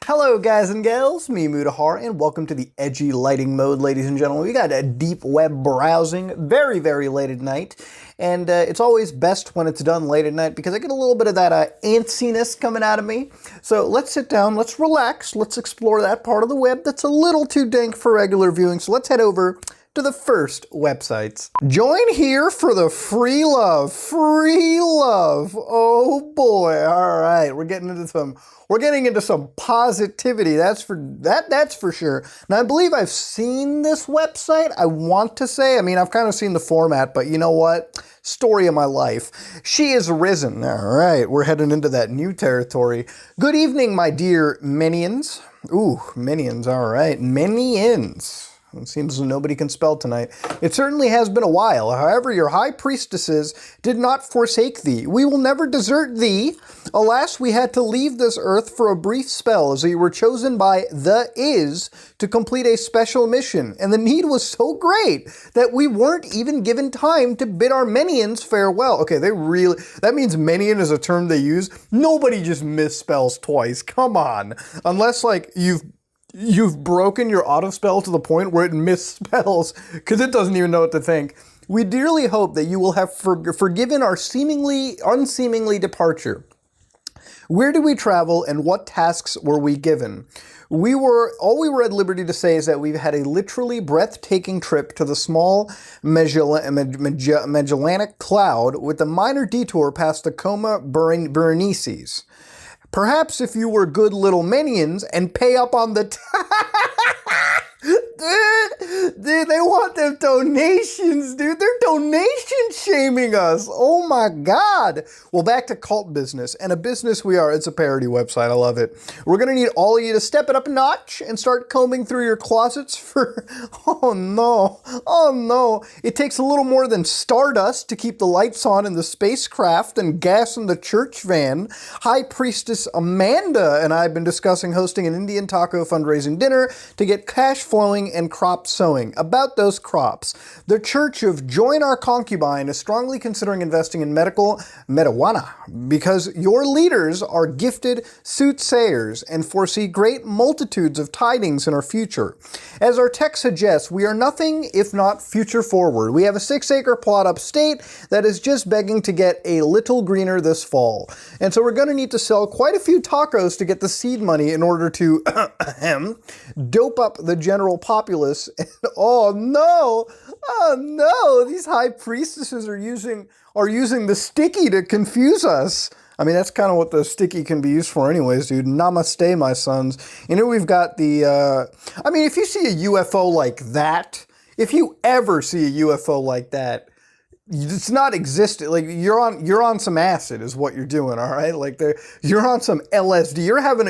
Hello guys and gals, me Mutahar, and welcome to the edgy lighting mode, ladies and gentlemen. We got a deep web browsing, very late at night, and it's always best when it's done late at night because I get a little bit of that antsiness coming out of me. So let's sit down, let's relax, let's explore that part of the web that's a little too dank for regular viewing. So let's head over to the first websites. Join here for the free love. Free love. Oh boy. All right. We're getting into some positivity. That's for sure. Now I believe I've seen this website. I want to say, I've kind of seen the format, but you know what? Story of my life. She is risen. All right. We're heading into that new territory. Good evening, my dear minions. Ooh, minions. All right. Minions. It seems nobody can spell tonight. It certainly has been a while. However, your high priestesses did not forsake thee. We will never desert thee. Alas, we had to leave this earth for a brief spell, as we were chosen by the Is to complete a special mission. And the need was so great that we weren't even given time to bid our minions farewell. Okay, that means minion is a term they use. Nobody just misspells twice. Come on. Unless, like, you've broken your autospell to the point where it misspells because it doesn't even know what to think. We dearly hope that you will have forgiven our unseemingly departure. Where did we travel and what tasks were we given? All we were at liberty to say is that we've had a literally breathtaking trip to the small Magellanic Cloud with a minor detour past the Coma Berenices. Perhaps if you were good little minions and pay up on the Dude, they want them donations, dude. They're donation shaming us. Oh my God. Well, back to cult business, and a business we are. It's a parody website. I love it. We're going to need all of you to step it up a notch and start combing through your closets for, oh no. It takes a little more than stardust to keep the lights on in the spacecraft and gas in the church van. High Priestess Amanda and I have been discussing hosting an Indian taco fundraising dinner to get cash flowing and crop sowing. About those crops, the Church of Join Our Concubine is strongly considering investing in medical marijuana because your leaders are gifted soothsayers and foresee great multitudes of tidings in our future. As our text suggests, we are nothing if not future forward. We have a 6-acre plot upstate that is just begging to get a little greener this fall. And so we're going to need to sell quite a few tacos to get the seed money in order to dope up the general populace. And oh no, these high priestesses are using the sticky to confuse us. That's kind of what the sticky can be used for anyways, dude. Namaste, my sons. You know, we've got the, if you see a UFO like that, if you ever see a UFO like that, it's not existent. Like you're on some acid is what you're doing, all right? Like you're on some LSD. You're having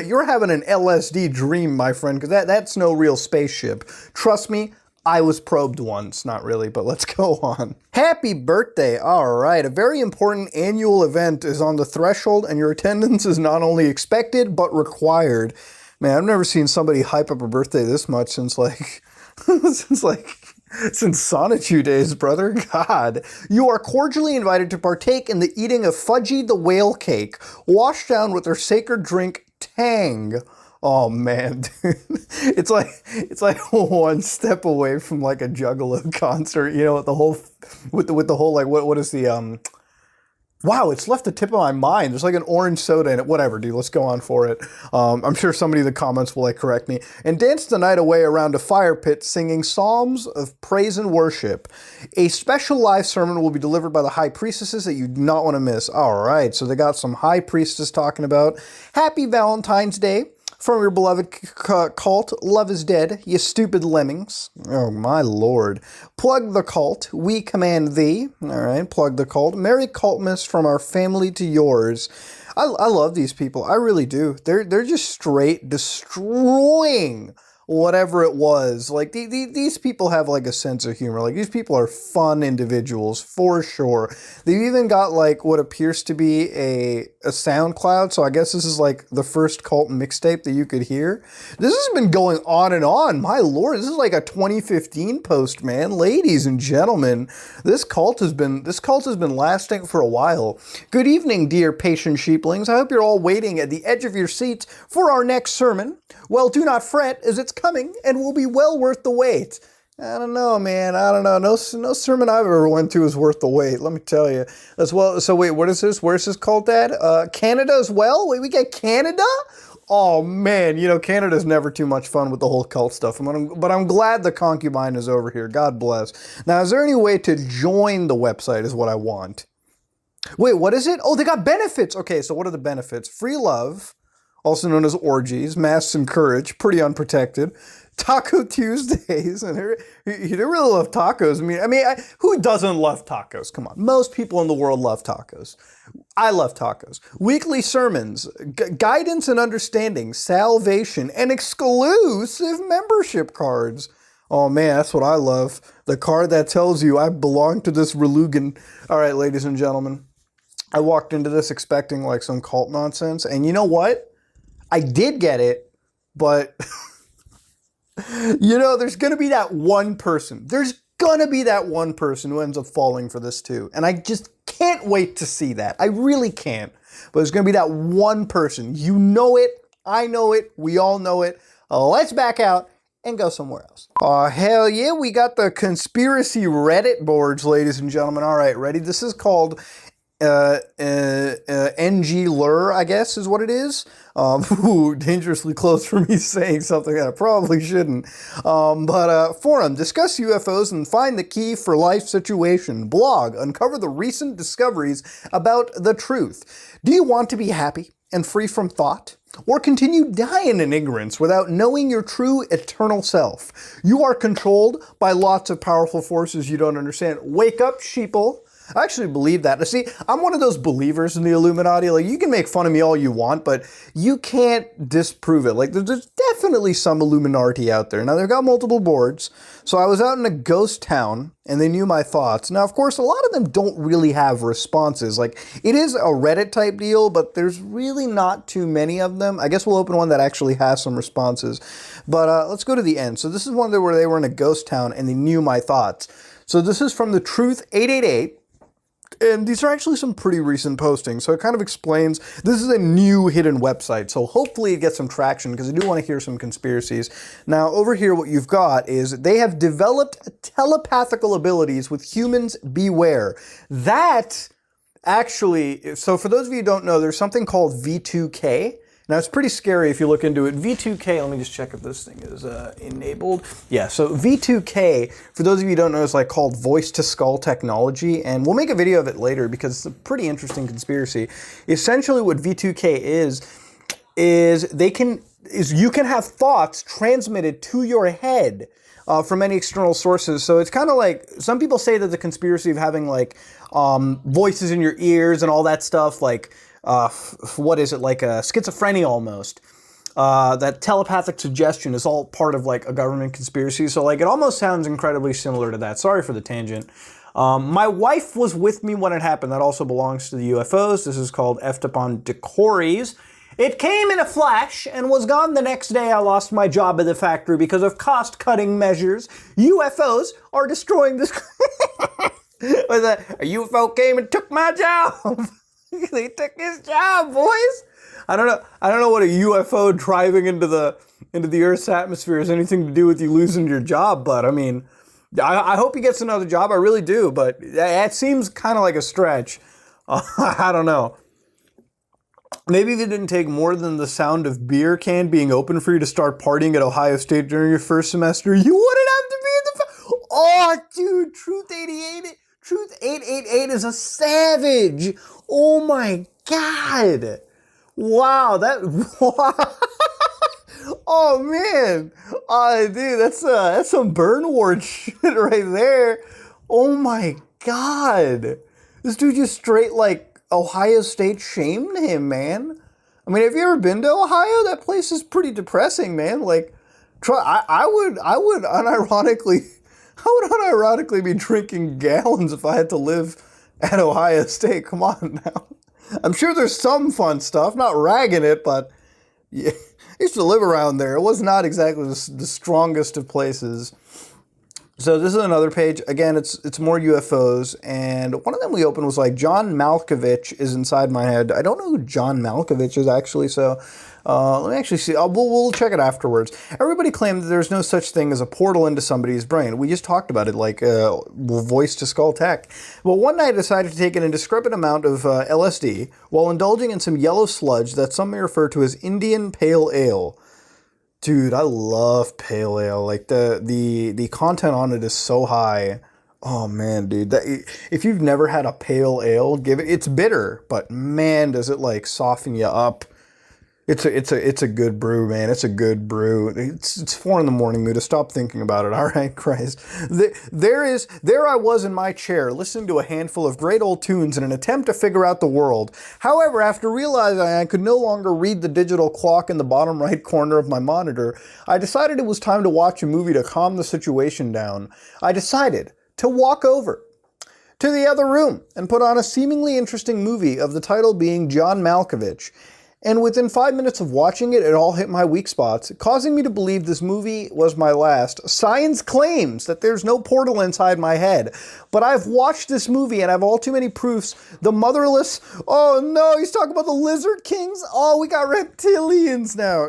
an LSD dream, my friend, because that's no real spaceship. Trust me, I was probed once. Not really, but let's go on. Happy birthday. All right, a very important annual event is on the threshold, and your attendance is not only expected but required. Man, I've never seen somebody hype up a birthday this much since since Sonichu days, brother. God. You are cordially invited to partake in the eating of Fudgy the Whale Cake, washed down with their sacred drink, Tang. Oh man, dude. It's like one step away from like a Juggalo concert, you know, with the whole like what is the wow, it's left the tip of my mind. There's like an orange soda in it. Whatever, dude. Let's go on for it. I'm sure somebody in the comments will correct me. And dance the night away around a fire pit singing psalms of praise and worship. A special live sermon will be delivered by the high priestesses that you do not want to miss. All right, so they got some high priestess talking about Happy Valentine's Day. From your beloved cult, Love is Dead, you stupid lemmings. Oh, my lord. Plug the cult, we command thee. All right, plug the cult. Merry Cultmas from our family to yours. I love these people. I really do. They're just straight destroying whatever it was. Like these people have like a sense of humor. Like these people are fun individuals for sure. They've even got like what appears to be a SoundCloud. So I guess this is like the first cult mixtape that you could hear. This has been going on and on. My lord, this is like a 2015 post, man. Ladies and gentlemen, this cult has been lasting for a while. Good evening, dear patient sheeplings. I hope you're all waiting at the edge of your seats for our next sermon. Well, do not fret, as it's coming and will be well worth the wait. I don't know, man. I don't know. No sermon I've ever went to is worth the wait. Let me tell you. As well. So wait, what is this? Where's this cult at? Canada as well? Wait, we get Canada? Oh man, you know, Canada's never too much fun with the whole cult stuff. But I'm glad the concubine is over here. God bless. Now, is there any way to join the website is what I want. Wait, what is it? Oh, they got benefits. Okay, so what are the benefits? Free love, also known as orgies, masks and courage, pretty unprotected. Taco Tuesdays, and they really love tacos. I mean, who doesn't love tacos? Come on, most people in the world love tacos. I love tacos. Weekly sermons, guidance and understanding, salvation, and exclusive membership cards. Oh man, that's what I love. The card that tells you I belong to this religion. All right, ladies and gentlemen, I walked into this expecting like some cult nonsense, and you know what? I did get it, but you know, there's going to be that one person. There's going to be that one person who ends up falling for this too. And I just can't wait to see that. I really can't. But there's going to be that one person. You know it. I know it. We all know it. Let's back out and go somewhere else. Oh, hell yeah. We got the conspiracy Reddit boards, ladies and gentlemen. All right, ready? This is called NG Lure, I guess is what it is. Dangerously close for me saying something that I probably shouldn't. Forum, discuss UFOs and find the key for life situation. Blog, uncover the recent discoveries about the truth. Do you want to be happy and free from thought? Or continue dying in ignorance without knowing your true eternal self? You are controlled by lots of powerful forces you don't understand. Wake up, sheeple. I actually believe that. See, I'm one of those believers in the Illuminati. Like, you can make fun of me all you want, but you can't disprove it. Like, there's definitely some Illuminati out there. Now, they've got multiple boards. So I was out in a ghost town, and they knew my thoughts. Now, of course, a lot of them don't really have responses. Like, it is a Reddit type deal, but there's really not too many of them. I guess we'll open one that actually has some responses. But let's go to the end. So this is one where they were in a ghost town, and they knew my thoughts. So this is from the Truth 888. And these are actually some pretty recent postings, so it kind of explains, this is a new hidden website, so hopefully it gets some traction, because I do want to hear some conspiracies. Now, over here, what you've got is, they have developed telepathical abilities with humans beware. That, actually, so for those of you who don't know, there's something called V2K. Now, it's pretty scary if you look into it. V2K, let me just check if this thing is enabled. Yeah, so V2K, for those of you who don't know, is like called voice-to-skull technology, and we'll make a video of it later because it's a pretty interesting conspiracy. Essentially, what V2K is you can have thoughts transmitted to your head from any external sources. So it's kind of like, some people say that the conspiracy of having like voices in your ears and all that stuff, like, what is it, like a schizophrenia almost. That telepathic suggestion is all part of like a government conspiracy. So like it almost sounds incredibly similar to that. Sorry for the tangent. My wife was with me when it happened. That also belongs to the UFOs. This is called effed up on decories. It came in a flash and was gone the next day. I lost my job at the factory because of cost-cutting measures. UFOs are destroying this. A UFO came and took my job. They took his job, boys. I don't know what a UFO driving into the Earth's atmosphere has anything to do with you losing your job, but I mean, I hope he gets another job. I really do, but that seems kind of like a stretch. I don't know. Maybe if it didn't take more than the sound of beer can being open for you to start partying at Ohio State during your first semester, you wouldn't have to be in the... Oh, dude, Truth 888 is a savage. Oh my God. Wow, oh man. Dude, that's some burn ward shit right there. Oh my God. This dude just straight like Ohio State shamed him, man. I mean, have you ever been to Ohio? That place is pretty depressing, man. Like, I would unironically, I would unironically be drinking gallons if I had to live at Ohio State. Come on now. I'm sure there's some fun stuff, not ragging it, but yeah, I used to live around there. It was not exactly the strongest of places. So this is another page. Again, it's more UFOs, and one of them we opened was like John Malkovich is inside my head. I don't know who John Malkovich is actually, so let me actually see. We'll check it afterwards. Everybody claimed that there's no such thing as a portal into somebody's brain. We just talked about it, like voice to skull tech. Well, one night I decided to take an indiscriminate amount of LSD while indulging in some yellow sludge that some may refer to as Indian Pale Ale. Dude, I love pale ale. Like the content on it is so high. Oh man, dude. If you've never had a pale ale, give it. It's bitter, but man, does it like soften you up. It's a good brew, man. It's a good brew. It's 4 in the morning, mood to stop thinking about it. All right, Christ. There I was in my chair, listening to a handful of great old tunes in an attempt to figure out the world. However, after realizing I could no longer read the digital clock in the bottom right corner of my monitor, I decided it was time to watch a movie to calm the situation down. I decided to walk over to the other room and put on a seemingly interesting movie of the title being John Malkovich. And within 5 minutes of watching it, it all hit my weak spots, causing me to believe this movie was my last. Science claims that there's no portal inside my head, but I've watched this movie and I have all too many proofs. The motherless, oh no, he's talking about the lizard kings. Oh, we got reptilians now.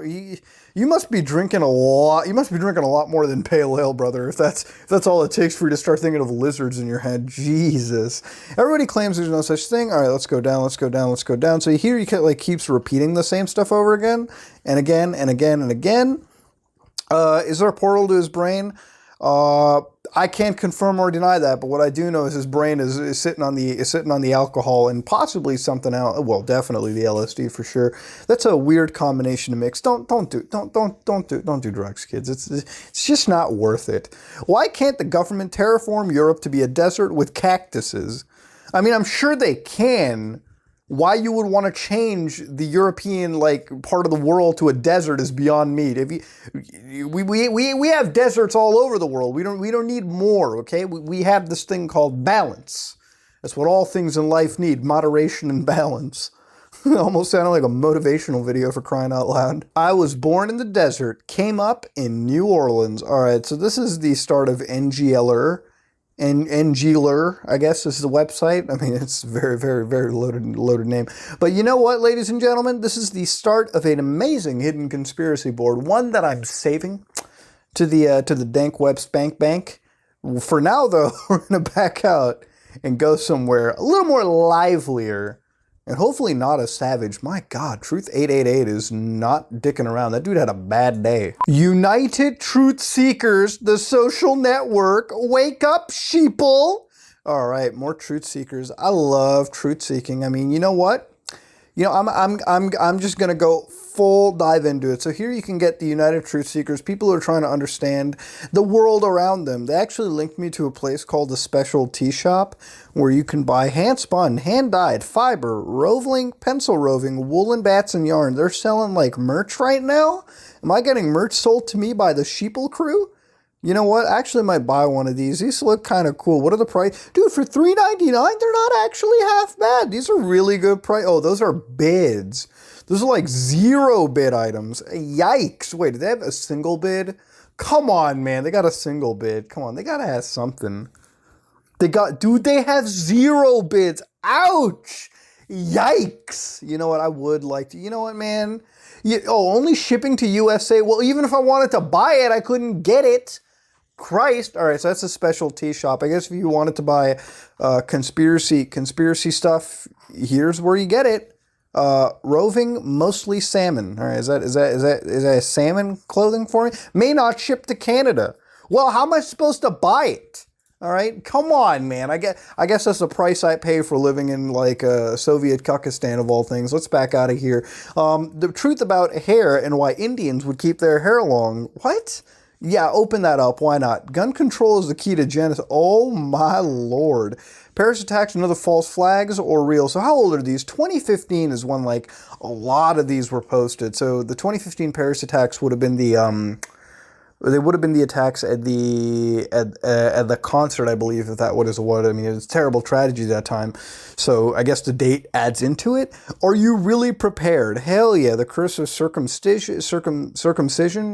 You must be drinking a lot. You must be drinking a lot more than pale ale, brother. If that's all it takes for you to start thinking of lizards in your head, Jesus. Everybody claims there's no such thing. All right, let's go down. Let's go down. Let's go down. So here he like keeps repeating the same stuff over again and again and again and again. Is there a portal to his brain? I can't confirm or deny that, but what I do know is his brain is sitting on the alcohol and possibly something else. Well, definitely the LSD for sure. That's a weird combination to mix. Don't do drugs, kids. It's just not worth it. Why can't the government terraform Europe to be a desert with cactuses? I mean, I'm sure they can. Why you would want to change the European like part of the world to a desert is beyond me. We have deserts all over the world. We don't need more. Okay, we have this thing called balance. That's what all things in life need: moderation and balance. Almost sounded like a motivational video, for crying out loud. I was born in the desert, came up in New Orleans. All right, so this is the start of NGLer. NGLer, I guess is the website. I mean, it's very, very, very loaded name. But you know what, ladies and gentlemen? This is the start of an amazing hidden conspiracy board, one that I'm saving to the dank web spank bank. For now, though, we're going to back out and go somewhere a little more livelier and hopefully not as savage. My God, Truth 888 is not dicking around. That dude had a bad day. United Truth Seekers, the social network. Wake up, sheeple. All right, more truth seekers. I love truth seeking. I mean, you know what? You know, I'm just gonna go full dive into it. So here you can get the United Truth Seekers, people who are trying to understand the world around them. They actually linked me to a place called the Special Tea Shop, where you can buy hand-spun, hand-dyed, fiber, roving, pencil roving, woolen bats and yarn. They're selling like merch right now. Am I getting merch sold to me by the Sheeple crew? You know what? I actually might buy one of these. These look kind of cool. What are the price? Dude, for $3.99, they're not actually half bad. These are really good price. Oh, those are bids. Those are like 0 bid items. Yikes. Wait, do they have a single bid? Come on, man. They got a single bid. Come on. They got to have something. Dude, they have 0 bids. Ouch. Yikes. You know what? I would like to, you know what, man? Only shipping to USA. Well, even if I wanted to buy it, I couldn't get it. Christ. All right, so that's a Special Tea Shop. I guess if you wanted to buy conspiracy stuff, here's where you get it. Roving, mostly salmon. All right, is that a salmon clothing for me? May not ship to Canada. Well, how am I supposed to buy it? All right, come on, man. I guess that's the price I pay for living in like Soviet Kakistan of all things. Let's back out of here. The truth about hair and why Indians would keep their hair long. What? Yeah, open that up. Why not? Gun control is the key to genocide. Oh my lord. Paris attacks and other false flags or real. So how old are these? 2015 is when like a lot of these were posted. So the 2015 Paris attacks would have been the They would have been the attacks at the concert, I believe, if that is what. I mean, it was a terrible tragedy that time. So I guess the date adds into it. Are you really prepared? Hell yeah, the curse of circumcision.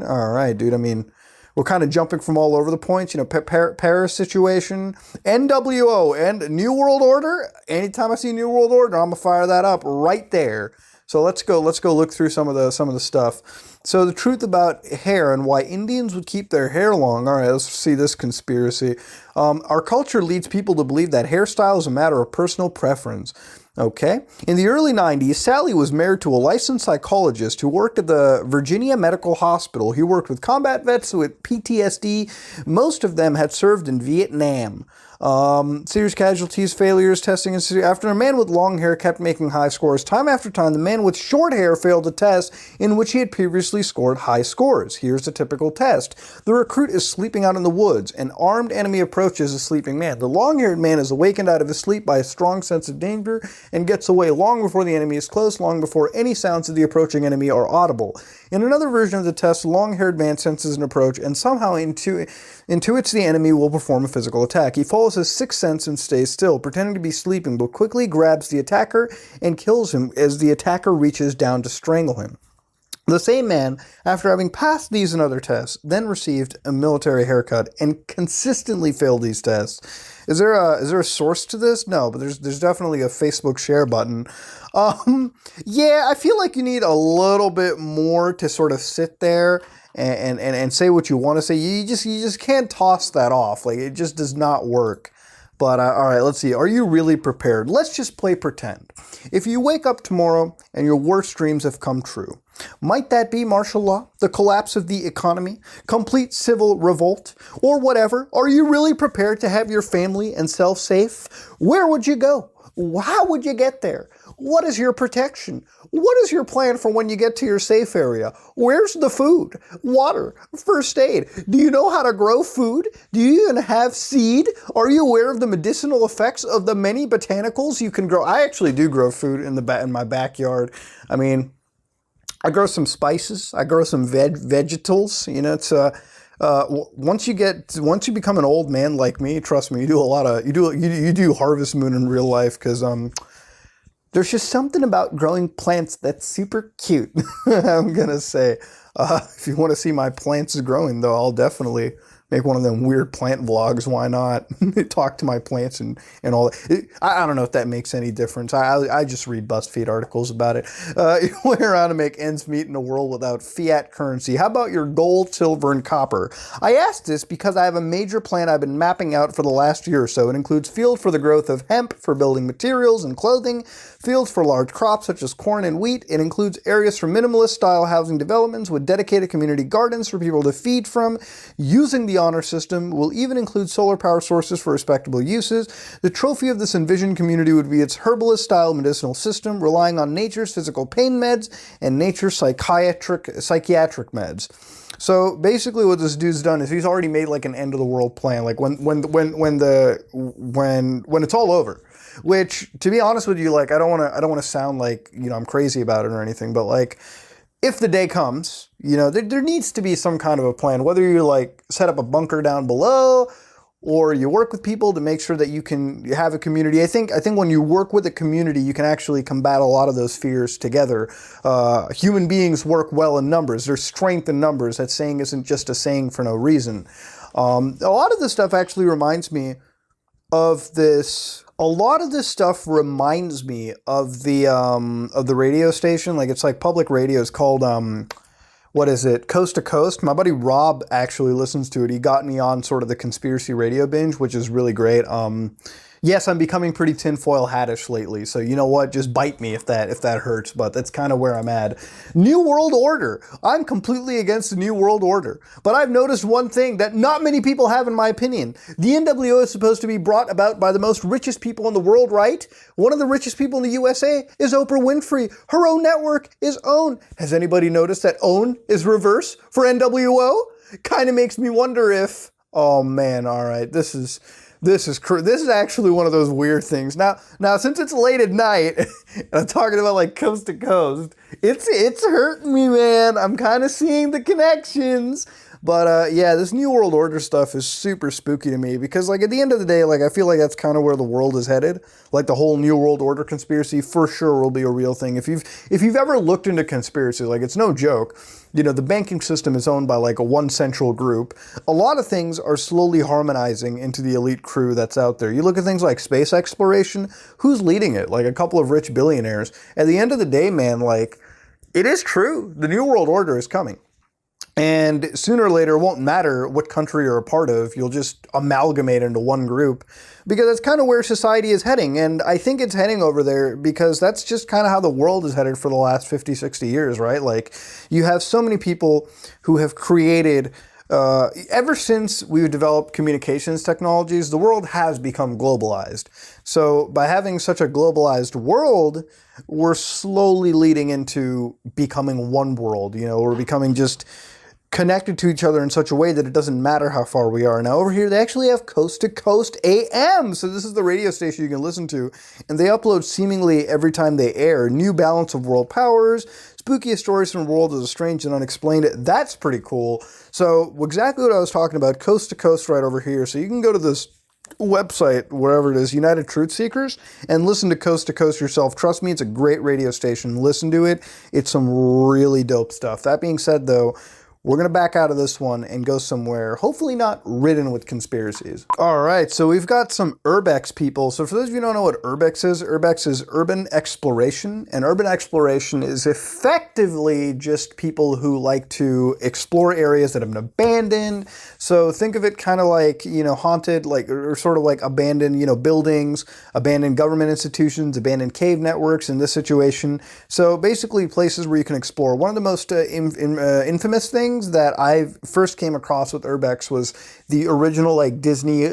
All right, dude. I mean, we're kind of jumping from all over the points. You know, Paris situation, NWO, and New World Order. Anytime I see New World Order, I'm gonna fire that up right there. So let's go look through some of the stuff. So the truth about hair and why Indians would keep their hair long. All right, let's see this conspiracy. Our culture leads people to believe that hairstyle is a matter of personal preference. Okay. In the early 90s, Sally was married to a licensed psychologist who worked at the Virginia Medical Hospital. He worked with combat vets with PTSD. Most of them had served in Vietnam. Serious casualties, failures, testing. After a man with long hair kept making high scores, time after time, the man with short hair failed a test in which he had previously scored high scores. Here's a typical test. The recruit is sleeping out in the woods. An armed enemy approaches a sleeping man. The long-haired man is awakened out of his sleep by a strong sense of danger and gets away long before the enemy is close, long before any sounds of the approaching enemy are audible. In another version of the test, the long-haired man senses an approach and somehow intuits the enemy will perform a physical attack. He follows his sixth sense and stays still, pretending to be sleeping, but quickly grabs the attacker and kills him as the attacker reaches down to strangle him. The same man, after having passed these and other tests, then received a military haircut and consistently failed these tests. Is there a source to this? No, but there's definitely a Facebook share button. Yeah, I feel like you need a little bit more to sort of sit there and say what you want to say. You just can't toss that off. Like, it just does not work. But all right, let's see. Are you really prepared? Let's just play pretend. If you wake up tomorrow and your worst dreams have come true, might that be martial law, the collapse of the economy, complete civil revolt, or whatever? Are you really prepared to have your family and self safe? Where would you go? How would you get there? What is your protection? What is your plan for when you get to your safe area? Where's the food, water, first aid? Do you know how to grow food? Do you even have seed? Are you aware of the medicinal effects of the many botanicals you can grow? I actually do grow food in my backyard. I mean, I grow some spices. I grow some vegetables. You know, it's once you become an old man like me, trust me, you do Harvest Moon in real life, because there's just something about growing plants that's super cute. I'm gonna say, if you want to see my plants growing, though, I'll definitely make one of them weird plant vlogs. Why not? Talk to my plants and all that. I don't know if that makes any difference. I just read BuzzFeed articles about it. You went around to make ends meet in a world without fiat currency. How about your gold, silver, and copper? I asked this because I have a major plan I've been mapping out for the last year or so. It includes fields for the growth of hemp for building materials and clothing, fields for large crops such as corn and wheat. It includes areas for minimalist-style housing developments with dedicated community gardens for people to feed from, using the honor system. Will even include solar power sources for respectable uses. The trophy of this envisioned community would be its herbalist-style medicinal system, relying on nature's physical pain meds and nature's psychiatric meds. So basically what this dude's done is he's already made like an end of the world plan, like when it's all over. Which, to be honest with you, like I don't want to sound like, you know, I'm crazy about it or anything, but like, if the day comes, you know, there needs to be some kind of a plan, whether you like set up a bunker down below or you work with people to make sure that you can have a community. I think when you work with a community, you can actually combat a lot of those fears together. Human beings work well in numbers. There's strength in numbers. That saying isn't just a saying for no reason. A lot of this stuff actually reminds me of this. A lot of this stuff reminds me of the radio station. Like, it's like public radio. It's called what is it? Coast to Coast. My buddy Rob actually listens to it. He got me on sort of the conspiracy radio binge, which is really great. Yes, I'm becoming pretty tinfoil hattish lately, so you know what? Just bite me if that hurts, but that's kind of where I'm at. New World Order. I'm completely against the New World Order, but I've noticed one thing that not many people have, in my opinion. The NWO is supposed to be brought about by the most richest people in the world, right? One of the richest people in the USA is Oprah Winfrey. Her own network is OWN. Has anybody noticed that OWN is reverse for NWO? Kind of makes me wonder if, oh man, all right, this is actually one of those weird things. Now, since it's late at night, and I'm talking about like coast to coast, it's hurting me, man. I'm kind of seeing the connections. But yeah, this New World Order stuff is super spooky to me because, like, at the end of the day, like, I feel like that's kind of where the world is headed. Like, the whole New World Order conspiracy for sure will be a real thing. If you've ever looked into conspiracy, like, it's no joke. You know, the banking system is owned by like a one central group. A lot of things are slowly harmonizing into the elite crew that's out there. You look at things like space exploration, who's leading it? Like a couple of rich billionaires. At the end of the day, man, like, it is true. The New World Order is coming. And sooner or later, it won't matter what country you're a part of. You'll just amalgamate into one group because that's kind of where society is heading. And I think it's heading over there because that's just kind of how the world is headed for the last 50, 60 years, right? Like, you have so many people who have created, ever since we've developed communications technologies, the world has become globalized. So by having such a globalized world, we're slowly leading into becoming one world. You know, we're becoming just connected to each other in such a way that it doesn't matter how far we are. Now over here, they actually have Coast to Coast AM. So this is the radio station you can listen to. And they upload seemingly every time they air new balance of world powers, spookiest stories from the world of the strange and unexplained. That's pretty cool. So exactly what I was talking about, Coast to Coast right over here. So you can go to this website, wherever it is, United Truth Seekers, and listen to Coast yourself. Trust me, it's a great radio station. Listen to it. It's some really dope stuff. That being said, though, we're going to back out of this one and go somewhere, hopefully not ridden with conspiracies. All right, so we've got some urbex people. So for those of you who don't know what urbex is urban exploration. And urban exploration is effectively just people who like to explore areas that have been abandoned. So think of it kind of like, you know, haunted, like, or sort of like abandoned, you know, buildings, abandoned government institutions, abandoned cave networks in this situation. So basically places where you can explore. One of the most infamous things that I first came across with urbex was the original like Disney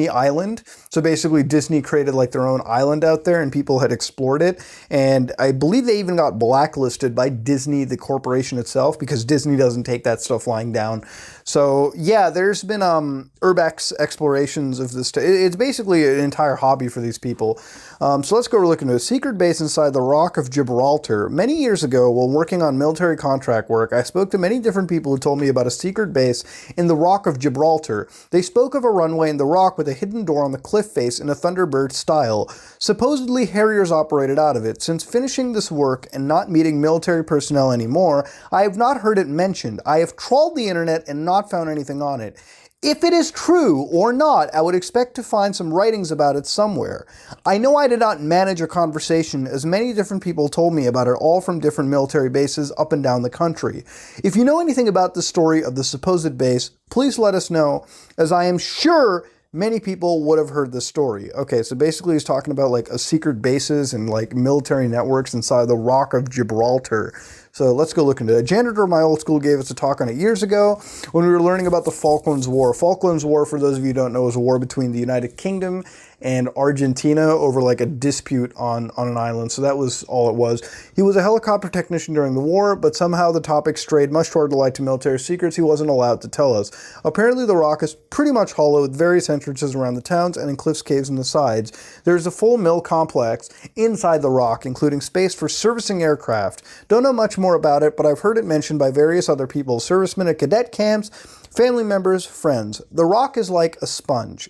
island. So basically Disney created like their own island out there and people had explored it. And I believe they even got blacklisted by Disney, the corporation itself, because Disney doesn't take that stuff lying down. So yeah, there's been urbex explorations of this. It's basically an entire hobby for these people. So let's go look into a secret base inside the Rock of Gibraltar. Many years ago, while working on military contract work, I spoke to many different people who told me about a secret base in the Rock of Gibraltar. They spoke of a runway in the rock with a hidden door on the cliff face in a Thunderbird style. Supposedly, Harriers operated out of it. Since finishing this work and not meeting military personnel anymore, I have not heard it mentioned. I have trawled the internet and not found anything on it. If it is true or not, I would expect to find some writings about it somewhere. I know I did not manage a conversation, as many different people told me about it, all from different military bases up and down the country. If you know anything about the story of the supposed base, please let us know, as I am sure many people would have heard this story. Okay, so basically he's talking about like a secret bases and like military networks inside the Rock of Gibraltar. So let's go look into it. A janitor at my old school gave us a talk on it years ago when we were learning about the Falklands War. Falklands War, for those of you who don't know, is a war between the United Kingdom and Argentina over like a dispute on an island. So that was all it was. He was a helicopter technician during the war, but somehow the topic strayed much toward the light to military secrets he wasn't allowed to tell us. Apparently the rock is pretty much hollow with various entrances around the towns and in cliffs, caves, and the sides. There's a full mill complex inside the rock, including space for servicing aircraft. Don't know much more about it, but I've heard it mentioned by various other people, servicemen at cadet camps, family members, friends. The rock is like a sponge.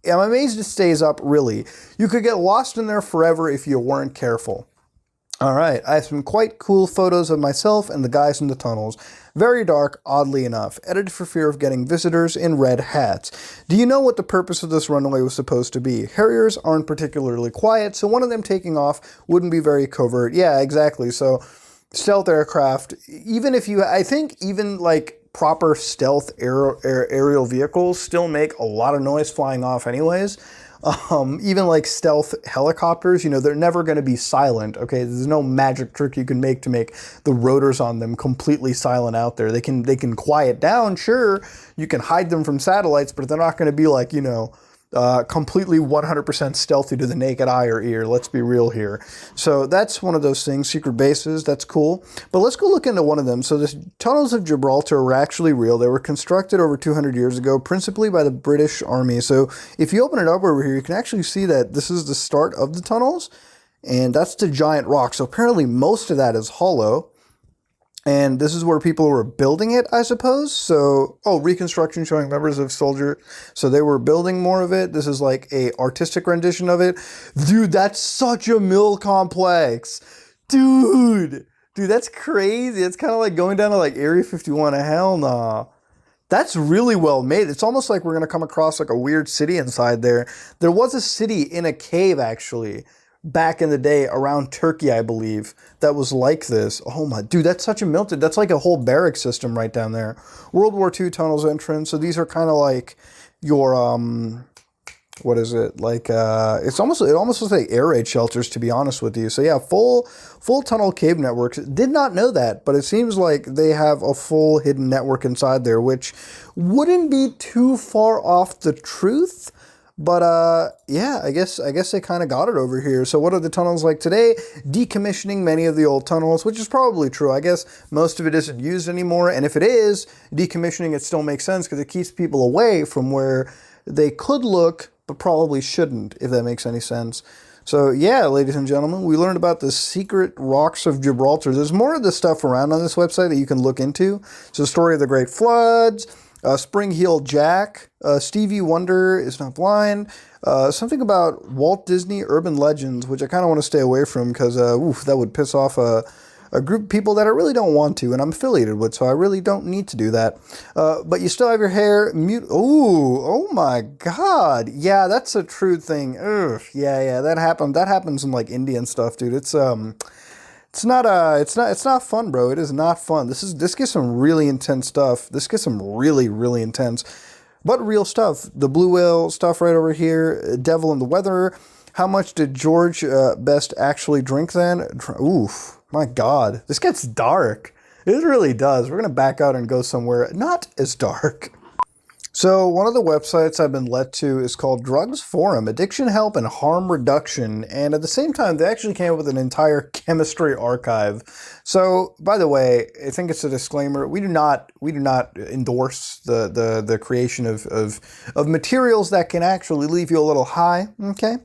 I'm amazed it stays up, really. You could get lost in there forever if you weren't careful. All right, I have some quite cool photos of myself and the guys in the tunnels. Very dark, oddly enough, edited for fear of getting visitors in red hats. Do you know what the purpose of this runway was supposed to be? Harriers aren't particularly quiet, so one of them taking off wouldn't be very covert. Yeah, exactly. So stealth aircraft, even if you, I think even like proper stealth aerial vehicles still make a lot of noise flying off anyways. Even like stealth helicopters, you know, they're never going to be silent, okay? There's no magic trick you can make to make the rotors on them completely silent out there. They can quiet down, sure. You can hide them from satellites, but they're not going to be like, you know, completely 100% stealthy to the naked eye or ear. Let's be real here. So that's one of those things, secret bases, that's cool. But let's go look into one of them. So the tunnels of Gibraltar were actually real. They were constructed over 200 years ago, principally by the British Army. So if you open it up over here, you can actually see that this is the start of the tunnels, and that's the giant rock. So apparently most of that is hollow. And this is where people were building it, I suppose. So, oh, reconstruction showing members of soldier. So they were building more of it. This is like a artistic rendition of it. Dude, that's such a mill complex. Dude, that's crazy. It's kind of like going down to like Area 51. Hell nah. That's really well made. It's almost like we're going to come across like a weird city inside there. There was a city in a cave, actually, back in the day around Turkey, I believe, that was like this. Oh my, dude, that's such a melted. That's like a whole barrack system right down there. World War II tunnels entrance. So these are kind of like your, what is it? Like, it almost looks like air raid shelters, to be honest with you. So yeah, full tunnel cave networks. Did not know that, but it seems like they have a full hidden network inside there, which wouldn't be too far off the truth. But yeah, I guess they kind of got it over here. So what are the tunnels like today? Decommissioning many of the old tunnels, which is probably true. I guess most of it isn't used anymore. And if it is, decommissioning it still makes sense because it keeps people away from where they could look, but probably shouldn't, if that makes any sense. So yeah, ladies and gentlemen, we learned about the secret rocks of Gibraltar. There's more of this stuff around on this website that you can look into. So the story of the Great Floods, Spring Heel Jack, Stevie Wonder is not blind, something about Walt Disney urban legends, which I kind of want to stay away from because that would piss off a group of people that I really don't want to, and I'm affiliated with, so I really don't need to do that. But you still have your hair mute. Ooh, oh my God. Yeah, that's a true thing. Ugh, yeah, that happened. That happens in like Indian stuff, dude. It's not fun, bro. It is not fun. This gets some really intense stuff. This gets some really, really intense, but real stuff. The blue whale stuff right over here. Devil in the Weather. How much did George Best actually drink then? Oof, my God. This gets dark. It really does. We're going to back out and go somewhere not as dark. So one of the websites I've been led to is called Drugs Forum, Addiction Help and Harm Reduction. And at the same time, they actually came up with an entire chemistry archive. So, by the way, I think it's a disclaimer. We do not endorse the creation of materials that can actually leave you a little high. Okay.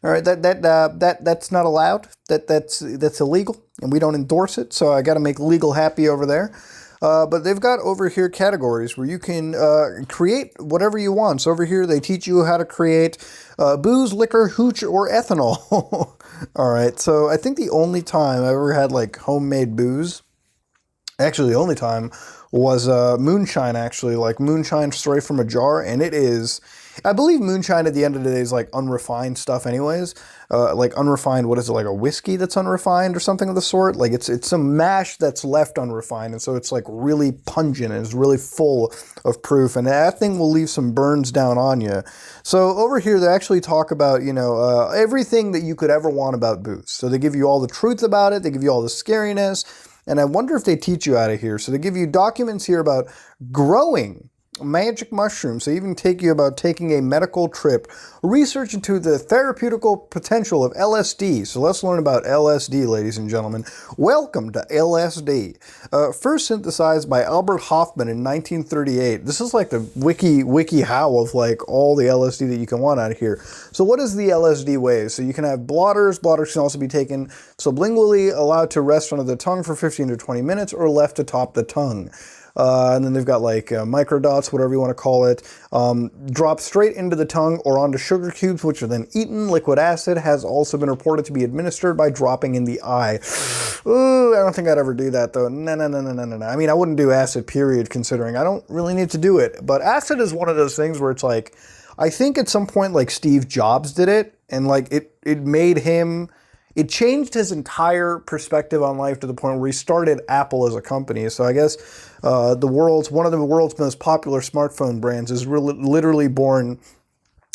All right. That's not allowed. That's illegal, and we don't endorse it. So I got to make legal happy over there. But they've got over here categories where you can create whatever you want. So over here, they teach you how to create booze, liquor, hooch, or ethanol. All right. So I think the only time I ever had like homemade booze, actually the only time was moonshine, actually, like moonshine straight from a jar. And it is, I believe moonshine at the end of the day is like unrefined stuff anyways. Like unrefined, what is it, like a whiskey that's unrefined or something of the sort? Like it's some mash that's left unrefined, and so it's like really pungent and it's really full of proof, and that thing will leave some burns down on you. So over here they actually talk about, everything that you could ever want about booze. So they give you all the truth about it, they give you all the scariness, and I wonder if they teach you out of here. So they give you documents here about growing magic mushrooms. They even take you about taking a medical trip, research into the therapeutical potential of LSD. So let's learn about LSD, ladies and gentlemen. Welcome to LSD. First synthesized by Albert Hoffman in 1938. This is like the wiki how of like all the LSD that you can want out of here. So what is the LSD way? So you can have blotters. Blotters can also be taken sublingually, allowed to rest under the tongue for 15 to 20 minutes, or left atop the tongue. And then they've got like microdots, whatever you want to call it, drop straight into the tongue or onto sugar cubes, which are then eaten. Liquid acid has also been reported to be administered by dropping in the eye. Ooh, I don't think I'd ever do that though. No. I mean, I wouldn't do acid, period, considering I don't really need to do it. But acid is one of those things where it's like, I think at some point like Steve Jobs did it, and like it made him... It changed his entire perspective on life to the point where he started Apple as a company. So I guess one of the world's most popular smartphone brands is literally born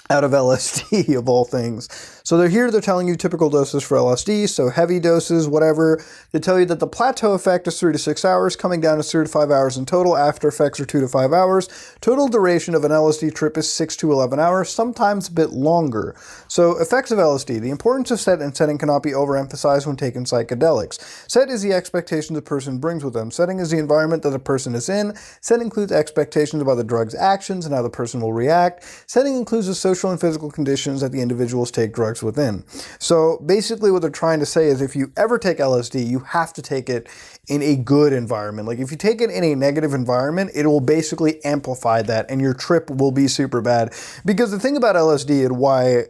out of LSD, of all things. So they're telling you typical doses for LSD, so heavy doses, whatever. They tell you that the plateau effect is 3 to 6 hours, coming down to 3 to 5 hours in total. After effects are 2 to 5 hours. Total duration of an LSD trip is 6 to 11 hours, sometimes a bit longer. So effects of LSD. The importance of set and setting cannot be overemphasized when taking psychedelics. Set is the expectation the person brings with them. Setting is the environment that the person is in. Set includes expectations about the drug's actions and how the person will react. Setting includes the social social and physical conditions that the individuals take drugs within. So basically what they're trying to say is if you ever take LSD, you have to take it in a good environment. Like if you take it in a negative environment, it will basically amplify that and your trip will be super bad. Because the thing about LSD and why,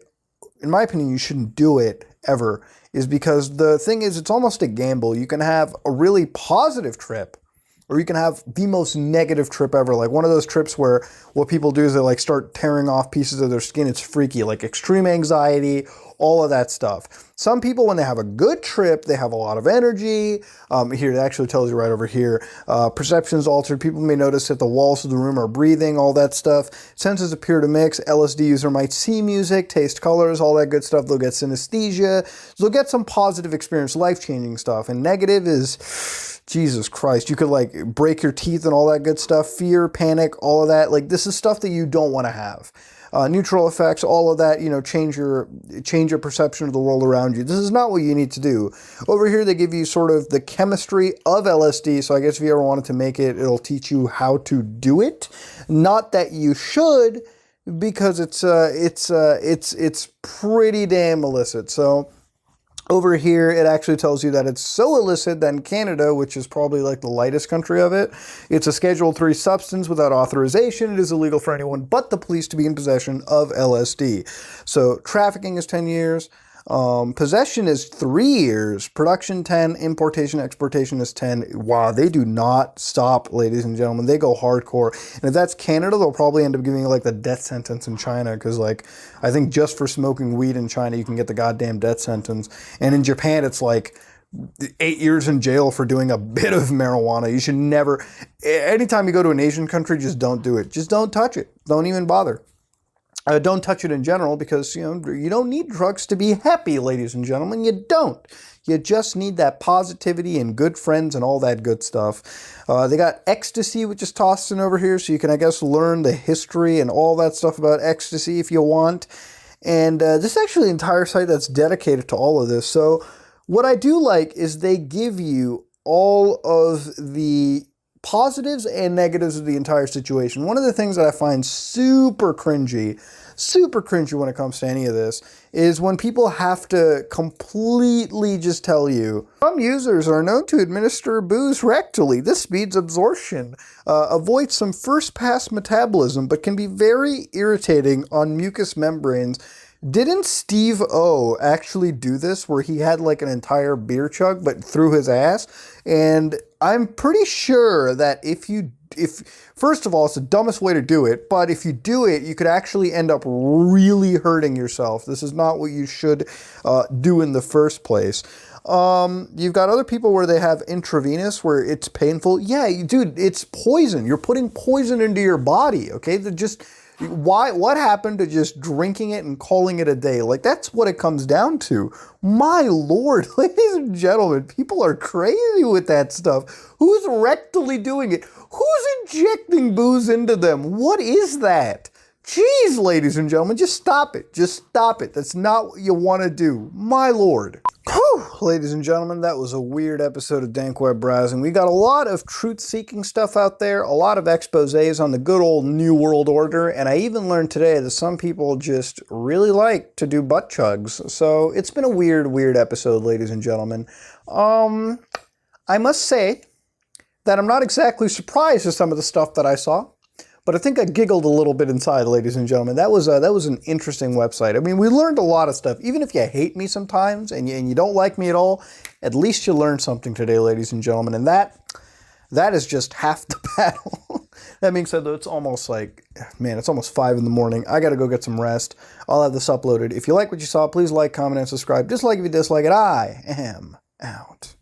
in my opinion, you shouldn't do it ever is because the thing is it's almost a gamble. You can have a really positive trip or you can have the most negative trip ever. Like one of those trips where what people do is they like start tearing off pieces of their skin. It's freaky, like extreme anxiety, all of that stuff. Some people, when they have a good trip, they have a lot of energy. Here, it actually tells you right over here. Perceptions altered. People may notice that the walls of the room are breathing, all that stuff. Senses appear to mix. LSD user might see music, taste colors, all that good stuff. They'll get synesthesia. So they'll get some positive experience, life-changing stuff. And negative is, Jesus Christ, you could like break your teeth and all that good stuff. Fear, panic, all of that. Like this is stuff that you don't want to have. Neutral effects, all of that, you know, change your perception of the world around you. This is not what you need to do. Over here, they give you sort of the chemistry of LSD. So I guess if you ever wanted to make it, it'll teach you how to do it. Not that you should, because it's pretty damn illicit. So over here, it actually tells you that it's so illicit that in Canada, which is probably like the lightest country of it, it's a Schedule 3 substance without authorization. It is illegal for anyone but the police to be in possession of LSD. So trafficking is 10 years. Possession is 3 years. Production 10. Importation, exportation is 10. Wow, they do not stop, ladies and gentlemen. They go hardcore. And if that's Canada, they'll probably end up giving you like the death sentence in China, because like I think just for smoking weed in China you can get the goddamn death sentence. And in Japan it's like 8 years in jail for doing a bit of marijuana. You should never, anytime you go to an Asian country, just don't do it. Just don't touch it. Don't even bother. Don't touch it in general because, you know, you don't need drugs to be happy, ladies and gentlemen. You don't. You just need that positivity and good friends and all that good stuff. They got Ecstasy, which is tossed in over here, so you can, I guess, learn the history and all that stuff about Ecstasy if you want. And this is actually an entire site that's dedicated to all of this. So what I do like is they give you all of the positives and negatives of the entire situation. One of the things that I find super cringy when it comes to any of this is when people have to completely just tell you, some users are known to administer booze rectally. This speeds absorption, avoids some first pass metabolism, but can be very irritating on mucous membranes. Didn't Steve O actually do this where he had like an entire beer chug but through his ass? And I'm pretty sure that if first of all, it's the dumbest way to do it, but if you do it, you could actually end up really hurting yourself. This is not what you should do in the first place. You've got other people where they have intravenous where it's painful. Yeah, dude, it's poison. You're putting poison into your body, okay? What happened to just drinking it and calling it a day? Like, that's what it comes down to. My Lord, ladies and gentlemen, people are crazy with that stuff. Who's rectally doing it? Who's injecting booze into them? What is that? Jeez, ladies and gentlemen, just stop it. Just stop it. That's not what you want to do. My Lord. Whew, ladies and gentlemen, that was a weird episode of Dank Web Browsing. We got a lot of truth-seeking stuff out there, a lot of exposés on the good old New World Order, and I even learned today that some people just really like to do butt chugs. So it's been a weird episode, ladies and gentlemen. I must say that I'm not exactly surprised at some of the stuff that I saw. But I think I giggled a little bit inside, ladies and gentlemen. That was an interesting website. I mean, we learned a lot of stuff. Even if you hate me sometimes and you don't like me at all, at least you learned something today, ladies and gentlemen. And that is just half the battle. That being said, though, it's almost like, man, it's almost 5 in the morning. I got to go get some rest. I'll have this uploaded. If you like what you saw, please like, comment, and subscribe. Dislike if you dislike it. I am out.